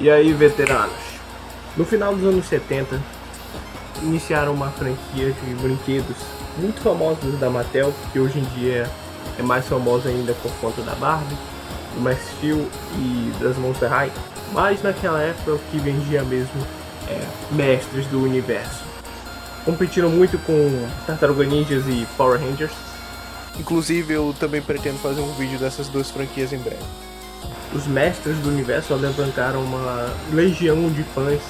E aí, veteranos? No final dos anos 70, iniciaram uma franquia de brinquedos muito famosos da Mattel, que hoje em dia é mais famosa ainda por conta da Barbie, do Max Steel e das Monster High. Mas naquela época o que vendia mesmo é Mestres do Universo. Competiram muito com Tartaruga Ninjas e Power Rangers. Inclusive eu também pretendo fazer um vídeo dessas duas franquias em breve. Os Mestres do Universo alavancaram uma legião de fãs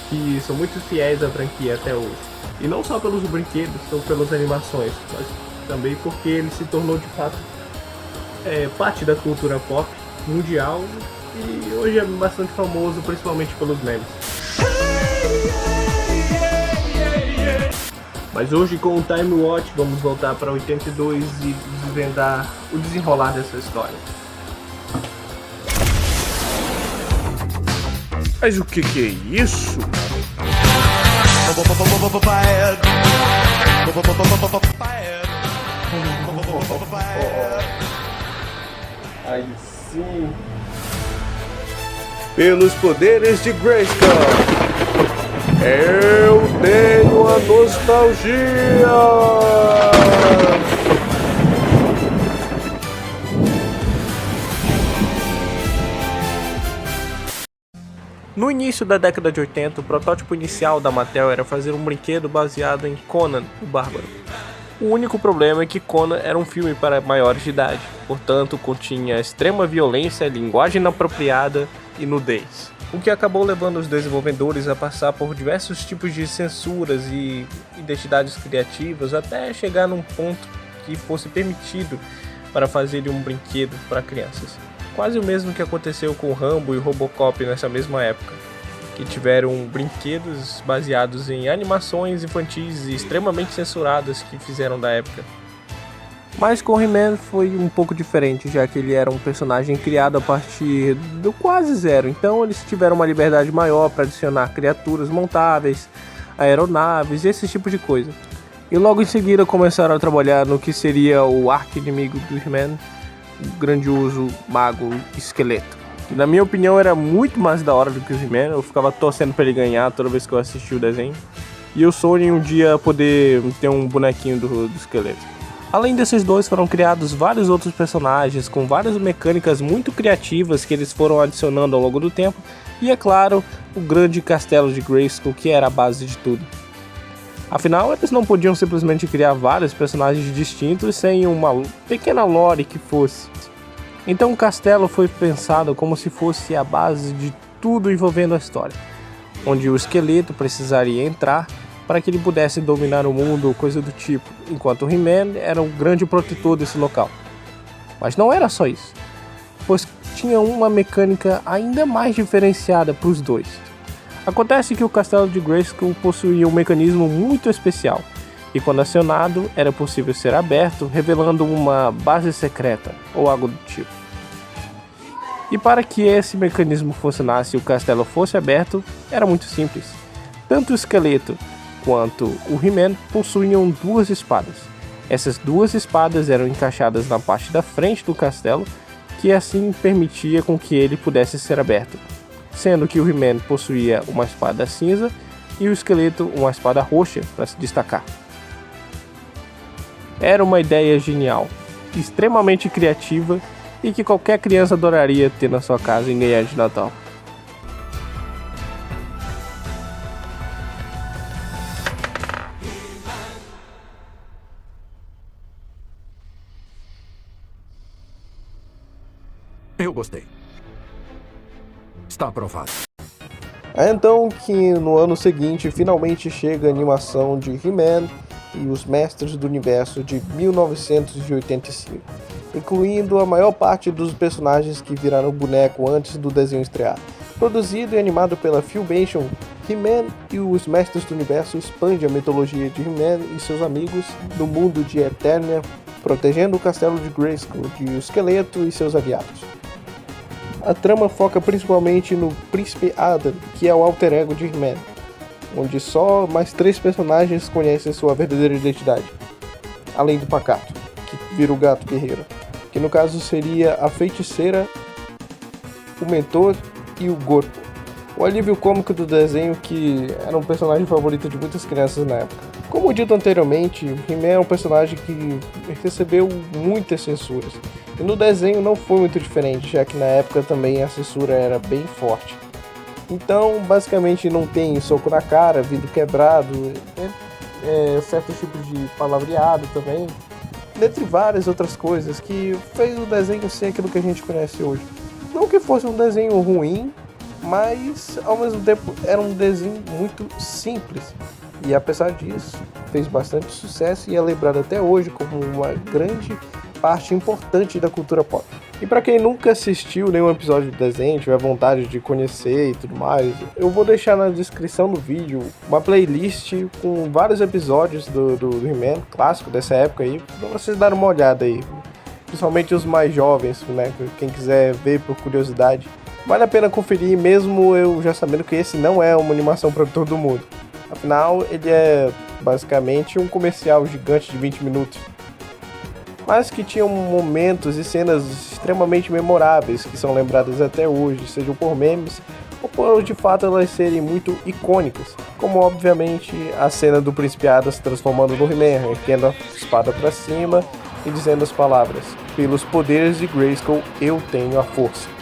que são muito fiéis à franquia até hoje. E não só pelos brinquedos ou pelas animações, mas também porque ele se tornou de fato parte da cultura pop mundial e hoje é bastante famoso, principalmente pelos memes. Mas hoje, com o Time Watch, vamos voltar para 82 e desvendar o desenrolar dessa história. Mas o que é isso? Aí sim. Pelos poderes de Grayskull, eu tenho a nostalgia! No início da década de 80, o protótipo inicial da Mattel era fazer um brinquedo baseado em Conan, o Bárbaro. O único problema é que Conan era um filme para maiores de idade, portanto continha extrema violência, linguagem inapropriada e nudez. O que acabou levando os desenvolvedores a passar por diversos tipos de censuras e identidades criativas até chegar num ponto que fosse permitido para fazer um brinquedo para crianças. Quase o mesmo que aconteceu com Rambo e Robocop nessa mesma época, que tiveram brinquedos baseados em animações infantis e extremamente censuradas que fizeram da época. Mas com He-Man foi um pouco diferente, já que ele era um personagem criado a partir do quase zero, então eles tiveram uma liberdade maior para adicionar criaturas montáveis, aeronaves e esse tipo de coisa. E logo em seguida começaram a trabalhar no que seria o arqui-inimigo do He-Man, o grandioso mago esqueleto. Que, na minha opinião, era muito mais da hora do que o He-Man. Eu ficava torcendo pra ele ganhar toda vez que eu assistia o desenho. E eu sonho em um dia poder ter um bonequinho do esqueleto. Além desses dois, foram criados vários outros personagens com várias mecânicas muito criativas que eles foram adicionando ao longo do tempo. E, é claro, o grande castelo de Grayskull, que era a base de tudo. Afinal, eles não podiam simplesmente criar vários personagens distintos sem uma pequena lore que fosse. Então o castelo foi pensado como se fosse a base de tudo envolvendo a história, onde o esqueleto precisaria entrar para que ele pudesse dominar o mundo ou coisa do tipo, enquanto o He-Man era o grande protetor desse local. Mas não era só isso, pois tinha uma mecânica ainda mais diferenciada para os dois. Acontece que o castelo de Grayskull possuía um mecanismo muito especial, e quando acionado era possível ser aberto, revelando uma base secreta, ou algo do tipo. E para que esse mecanismo funcionasse e o castelo fosse aberto, era muito simples. Tanto o esqueleto quanto o He-Man possuíam duas espadas. Essas duas espadas eram encaixadas na parte da frente do castelo, que assim permitia com que ele pudesse ser aberto, sendo que o He-Man possuía uma espada cinza e o esqueleto uma espada roxa para se destacar. Era uma ideia genial, extremamente criativa e que qualquer criança adoraria ter na sua casa em ganhar de Natal. Eu gostei. Está aprovado. É então que no ano seguinte finalmente chega a animação de He-Man e os Mestres do Universo de 1985, incluindo a maior parte dos personagens que viraram boneco antes do desenho estrear. Produzido e animado pela Filmation, He-Man e os Mestres do Universo expande a mitologia de He-Man e seus amigos no mundo de Eternia, protegendo o castelo de Grayskull de o esqueleto e seus aliados. A trama foca principalmente no Príncipe Adam, que é o alter ego de He-Man, onde só mais 3 personagens conhecem sua verdadeira identidade, além do Pacato, que vira o gato guerreiro, que no caso seria a feiticeira, o mentor e o Gorpo, O alívio cômico do desenho, que era um personagem favorito de muitas crianças na época. Como dito anteriormente, o He-Man é um personagem que recebeu muitas censuras. E no desenho não foi muito diferente, já que na época também a censura era bem forte. Então, basicamente não tem soco na cara, vidro quebrado, certos tipos de palavreado também, dentre várias outras coisas que fez o desenho ser aquilo que a gente conhece hoje. Não que fosse um desenho ruim, mas ao mesmo tempo era um desenho muito simples. E apesar disso, fez bastante sucesso e é lembrado até hoje como uma grande parte importante da cultura pop. E para quem nunca assistiu nenhum episódio do desenho, tiver vontade de conhecer e tudo mais, eu vou deixar na descrição do vídeo uma playlist com vários episódios do He-Man clássico dessa época aí, para vocês darem uma olhada aí. Principalmente os mais jovens, né? Quem quiser ver por curiosidade. Vale a pena conferir, mesmo eu já sabendo que esse não é uma animação para todo mundo. Afinal, ele é basicamente um comercial gigante de 20 minutos. Mas que tinham momentos e cenas extremamente memoráveis, que são lembradas até hoje, sejam por memes ou por de fato elas serem muito icônicas. Como obviamente a cena do Príncipe Adam se transformando no He-Man, erguendo a espada para cima e dizendo as palavras: "Pelos poderes de Grayskull, eu tenho a força."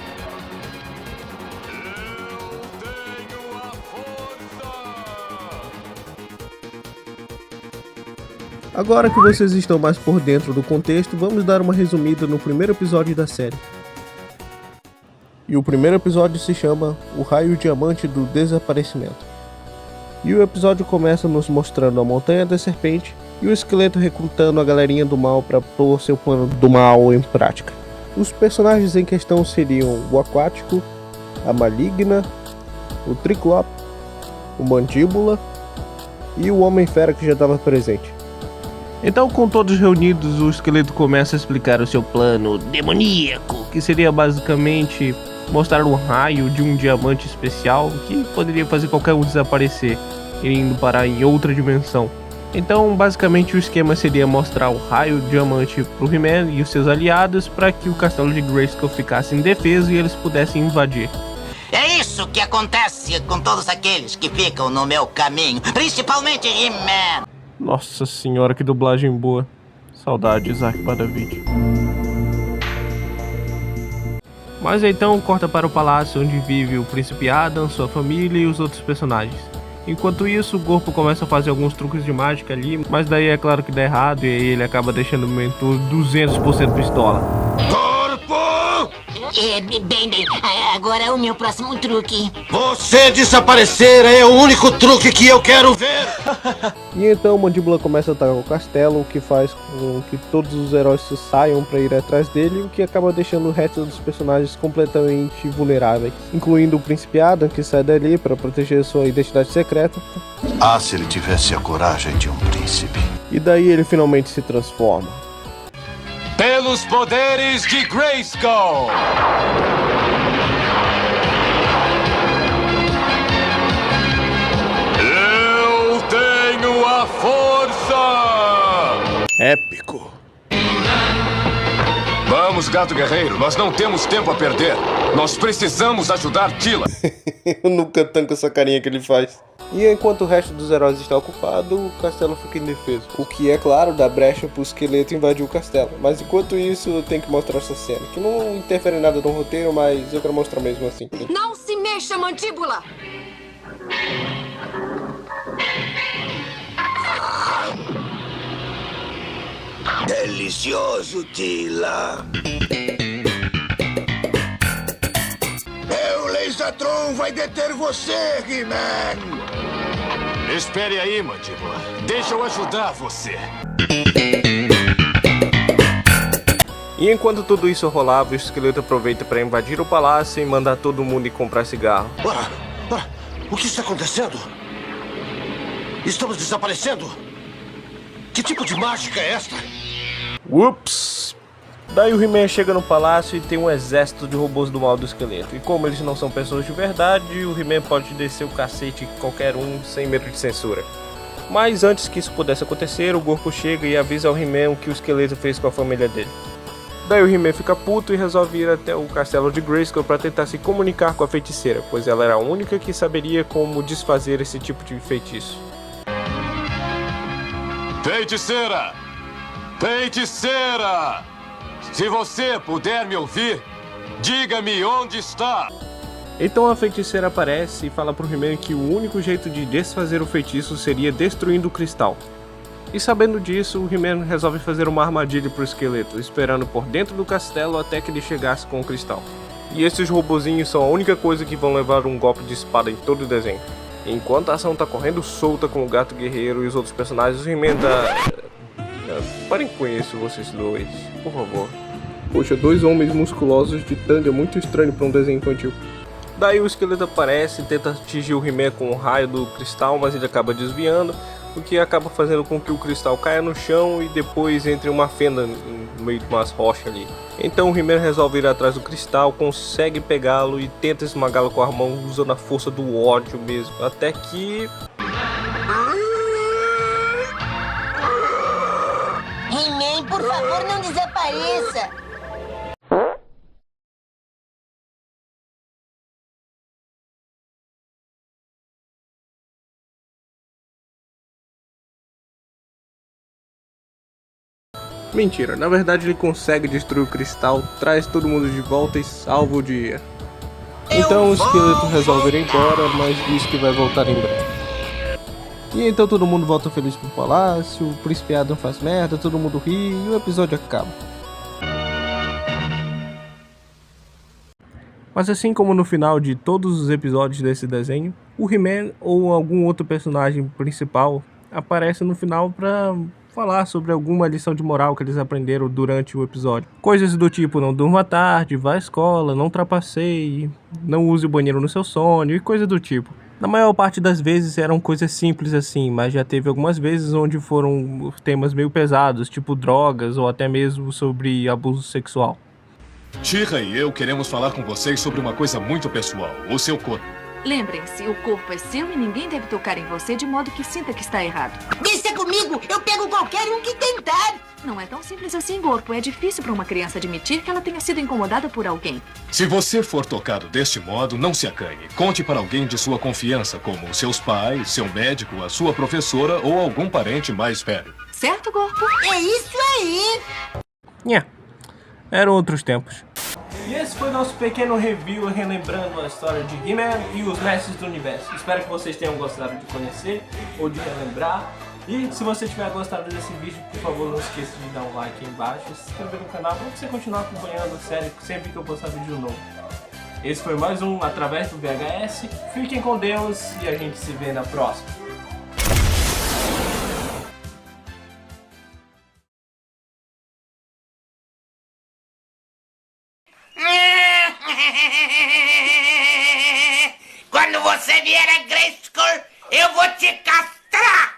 Agora que vocês estão mais por dentro do contexto, vamos dar uma resumida no primeiro episódio da série. E o primeiro episódio se chama O Raio Diamante do Desaparecimento. E o episódio começa nos mostrando a Montanha da Serpente e o esqueleto recrutando a galerinha do mal para pôr seu plano do mal em prática. Os personagens em questão seriam o Aquático, a Maligna, o Triclope, o Mandíbula e o Homem-Fera que já estava presente. Então, com todos reunidos, o esqueleto começa a explicar o seu plano demoníaco, que seria basicamente mostrar um raio de um diamante especial que poderia fazer qualquer um desaparecer, indo parar em outra dimensão. Então, basicamente, o esquema seria mostrar o raio diamante pro He-Man e os seus aliados para que o castelo de Grayskull ficasse indefeso e eles pudessem invadir. É isso que acontece com todos aqueles que ficam no meu caminho, principalmente He-Man. Nossa senhora, que dublagem boa. Saudade, Isaac Badavid. Mas então corta para o palácio onde vive o Príncipe Adam, sua família e os outros personagens. Enquanto isso, o Corpo começa a fazer alguns truques de mágica ali, mas daí é claro que dá errado e aí ele acaba deixando o mentor 200% pistola. Bem, agora é o meu próximo truque. Você desaparecer é o único truque que eu quero ver! E então Mandíbula começa a atacar o castelo, o que faz com que todos os heróis saiam para ir atrás dele, o que acaba deixando o resto dos personagens completamente vulneráveis, incluindo o Príncipe Adam, que sai dali para proteger sua identidade secreta. Ah, se ele tivesse a coragem de um príncipe. E daí ele finalmente se transforma. Pelos poderes de Grayskull! Eu tenho a força! Épico. Vamos, gato guerreiro, nós não temos tempo a perder. Nós precisamos ajudar Tila. Eu nunca tanco essa carinha que ele faz. E enquanto o resto dos heróis está ocupado, o castelo fica indefeso. O que, é claro, dá brecha para o esqueleto invadir o castelo. Mas enquanto isso, eu tenho que mostrar essa cena, que não interfere em nada no roteiro, mas eu quero mostrar mesmo assim. Não se mexa, Mandíbula! Delicioso, Tila. O Lasertron vai deter você, He-Man. Espere aí, Mandíbula. Deixa eu ajudar você. E enquanto tudo isso rolava, o esqueleto aproveita para invadir o palácio e mandar todo mundo ir comprar cigarro. O que está acontecendo? Estamos desaparecendo? Que tipo de mágica é esta? Ups! Daí o He-Man chega no palácio e tem um exército de robôs do mal do esqueleto. E como eles não são pessoas de verdade, o He-Man pode descer o cacete em qualquer um sem medo de censura. Mas antes que isso pudesse acontecer, o Gorko chega e avisa ao He-Man o que o esqueleto fez com a família dele. Daí o He-Man fica puto e resolve ir até o castelo de Grayskull para tentar se comunicar com a feiticeira, pois ela era a única que saberia como desfazer esse tipo de feitiço. Feiticeira! Feiticeira! Se você puder me ouvir, diga-me onde está! Então a feiticeira aparece e fala pro He-Man que o único jeito de desfazer o feitiço seria destruindo o cristal. E sabendo disso, o He-Man resolve fazer uma armadilha pro esqueleto, esperando por dentro do castelo até que ele chegasse com o cristal. E esses robozinhos são a única coisa que vão levar um golpe de espada em todo o desenho. Enquanto a ação tá correndo solta com o Gato Guerreiro e os outros personagens, o He-Man tá... Parem com isso, vocês dois, por favor. Poxa, dois homens musculosos de tanga é muito estranho pra um desenho infantil. Daí o esqueleto aparece e tenta atingir o He-Man com o raio do cristal, mas ele acaba desviando, o que acaba fazendo com que o cristal caia no chão e depois entre uma fenda no meio de umas rochas ali. Então o He-Man resolve ir atrás do cristal, consegue pegá-lo e tenta esmagá-lo com a mão usando a força do ódio mesmo, até que... He-Man, por favor, não desapareça! Mentira, na verdade ele consegue destruir o cristal, traz todo mundo de volta e salva o dia. Então o esqueleto resolve ir embora, mas diz que vai voltar em breve. E então todo mundo volta feliz pro palácio, o príncipe Adam faz merda, todo mundo ri e o episódio acaba. Mas assim como no final de todos os episódios desse desenho, o He-Man ou algum outro personagem principal aparece no final pra falar sobre alguma lição de moral que eles aprenderam durante o episódio. Coisas do tipo, não durma tarde, vá à escola, não trapaceie, não use o banheiro no seu sonho e coisa do tipo. Na maior parte das vezes eram coisas simples assim, mas já teve algumas vezes onde foram temas meio pesados, tipo drogas ou até mesmo sobre abuso sexual. She-Ra e eu queremos falar com vocês sobre uma coisa muito pessoal, o seu corpo. Lembrem-se, o corpo é seu e ninguém deve tocar em você de modo que sinta que está errado. Deixa comigo! Eu pego qualquer um que tentar! Não é tão simples assim, corpo. É difícil para uma criança admitir que ela tenha sido incomodada por alguém. Se você for tocado deste modo, não se acanhe. Conte para alguém de sua confiança, como seus pais, seu médico, a sua professora ou algum parente mais velho. Certo, corpo? É isso aí! Eram outros tempos. E esse foi nosso pequeno review relembrando a história de He-Man e os Mestres do Universo. Espero que vocês tenham gostado de conhecer ou de relembrar. E se você tiver gostado desse vídeo, por favor, não esqueça de dar um like aí embaixo e se inscrever no canal para você continuar acompanhando a série sempre que eu postar vídeo novo. Esse foi mais um Através do VHS. Fiquem com Deus e a gente se vê na próxima. Quando você vier a Grayskull, eu vou te castrar!